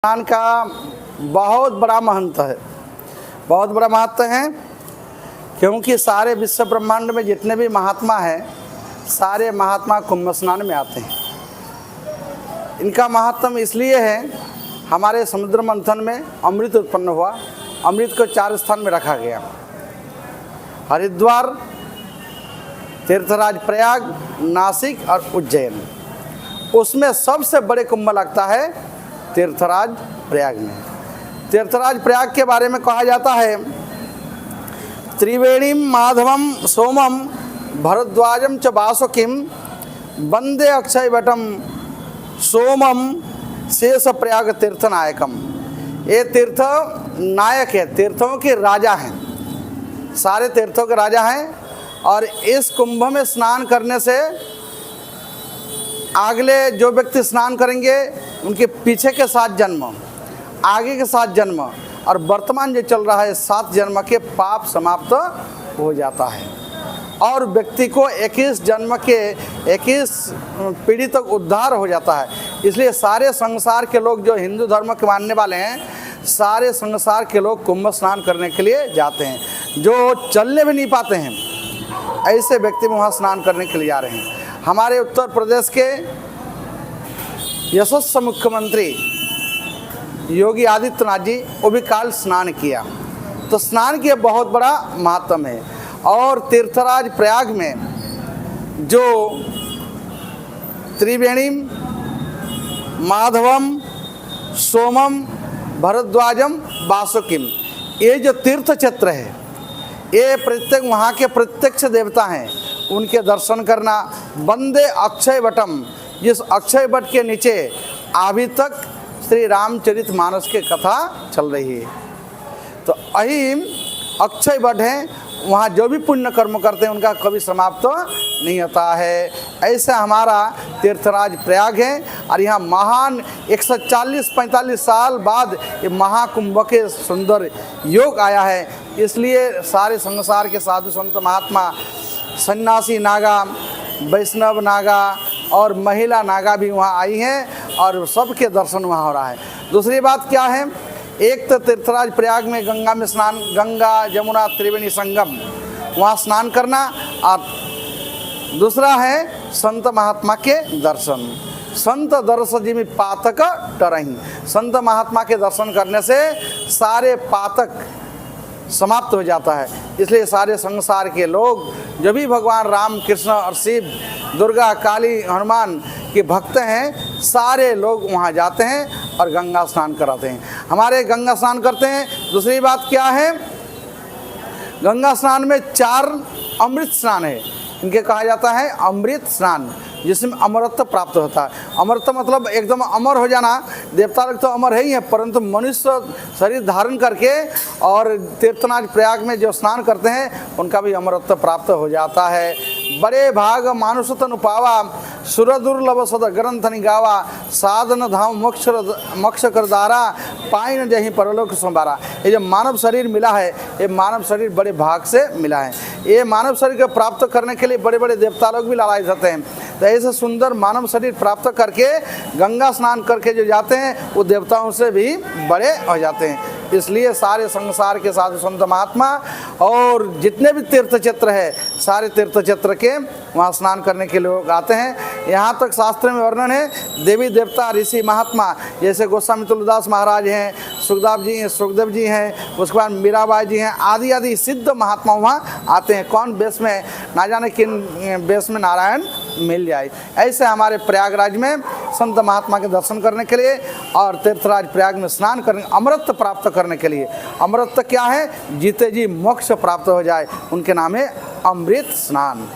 स्नान का बहुत बड़ा महत्व है, बहुत बड़ा महत्व है, क्योंकि सारे विश्व ब्रह्मांड में जितने भी महात्मा हैं सारे महात्मा कुंभ स्नान में आते हैं। इनका महत्व इसलिए है, हमारे समुद्र मंथन में अमृत उत्पन्न हुआ, अमृत को 4 स्थान में रखा गया। हरिद्वार, तीर्थराज प्रयाग, नासिक और उज्जैन। उसमें सबसे बड़े कुंभ लगता है तीर्थराज प्रयाग में। तीर्थराज प्रयाग के बारे में कहा जाता है, त्रिवेणीम माधवम सोमम भरद्वाजम च वासुकिम वंदे अक्षय वटम सोमम शेष प्रयाग तीर्थ नायकम। ये तीर्थ नायक है, तीर्थों के राजा हैं, सारे तीर्थों के राजा हैं। और इस कुंभ में स्नान करने से अगले जो व्यक्ति स्नान करेंगे उनके पीछे के 7 जन्म, आगे के 7 जन्म और वर्तमान जो चल रहा है 7 जन्म के पाप समाप्त हो जाता है और व्यक्ति को 21 जन्म के 21 पीढ़ी तक उद्धार हो जाता है। इसलिए सारे संसार के लोग जो हिंदू धर्म के मानने वाले हैं, सारे संसार के लोग कुंभ स्नान करने के लिए जाते हैं। जो चलने भी नहीं पाते हैं ऐसे व्यक्ति वहाँ स्नान करने के लिए जा रहे हैं। हमारे उत्तर प्रदेश के यशस्वी मुख्यमंत्री योगी आदित्यनाथ जी वो भी काल स्नान किया, तो स्नान के बहुत बड़ा महत्व है। और तीर्थराज प्रयाग में जो त्रिवेणीम माधवम सोमम भरद्वाजम वासुकिम, ये जो तीर्थ क्षेत्र है, ये प्रत्येक वहाँ के प्रत्यक्ष देवता हैं, उनके दर्शन करना। वंदे अक्षय वटम, जिस अक्षय वट के नीचे अभी तक श्री रामचरितमानस की कथा चल रही है, तो अहिम अक्षय वट है, वहाँ जो भी पुण्य कर्म करते हैं उनका कभी समाप्त नहीं होता है। ऐसा हमारा तीर्थराज प्रयाग है और यहाँ महान 140-45 साल बाद ये महाकुंभ के सुंदर योग आया है। इसलिए सारे संसार के साधु संत महात्मा, सन्यासी नागा, वैष्णव नागा और महिला नागा भी वहाँ आई हैं और सबके दर्शन वहाँ हो रहा है। दूसरी बात क्या है, एक तो तीर्थराज प्रयाग में गंगा में स्नान, गंगा जमुना त्रिवेणी संगम, वहाँ स्नान करना। और दूसरा है संत महात्मा के दर्शन। संत दर्शन जिमि पातक टरही, संत महात्मा के दर्शन करने से सारे पातक समाप्त हो जाता है। इसलिए सारे संसार के लोग जो भी भगवान राम, कृष्ण और शिव, दुर्गा, काली, हनुमान के भक्त हैं, सारे लोग वहाँ जाते हैं और गंगा स्नान कराते हैं। हमारे गंगा स्नान करते हैं। दूसरी बात क्या है, गंगा स्नान में 4 अमृत स्नान है, इनके कहा जाता है अमृत स्नान, जिसमें अमरत्व प्राप्त होता है। अमरत्व मतलब एकदम अमर हो जाना। देवता लोग तो अमर है ही है, परंतु मनुष्य शरीर धारण करके और तीर्थराज प्रयाग में जो स्नान करते हैं उनका भी अमरत्व प्राप्त हो जाता है। बड़े भाग मानुष तनु पावा, सुर दुर्लभ सद ग्रंथ निगावा, साधन धाम मोक्ष कर दारा, पाइन जहीं परलोक संभारा। ये जो मानव शरीर मिला है, ये मानव शरीर बड़े भाग से मिला है। ये मानव शरीर को प्राप्त करने के लिए बड़े बड़े देवता लोग भी लड़ाई करते हैं। तो ऐसे सुंदर मानव शरीर प्राप्त करके गंगा स्नान करके जो जाते हैं वो देवताओं से भी बड़े हो जाते हैं। इसलिए सारे संसार के साधु संत महात्मा और जितने भी तीर्थ क्षेत्र है, सारे तीर्थ क्षेत्र के वहाँ स्नान करने के लोग आते हैं। यहाँ तक शास्त्र में वर्णन है, देवी देवता ऋषि महात्मा जैसे गोस्वामी तुलसीदास महाराज हैं, सुखदेव जी हैं, उसके बाद मीराबाई जी हैं, आदि आदि सिद्ध महात्मा वहाँ आते हैं। कौन बेस में, ना जाने किन बेस में नारायण मिल जाए। ऐसे हमारे प्रयागराज में संत महात्मा के दर्शन करने के लिए और तीर्थराज प्रयाग में स्नान करने, अमृत प्राप्त करने के लिए। अमृत क्या है, जीते जी मोक्ष प्राप्त हो जाए, उनके नाम है अमृत स्नान।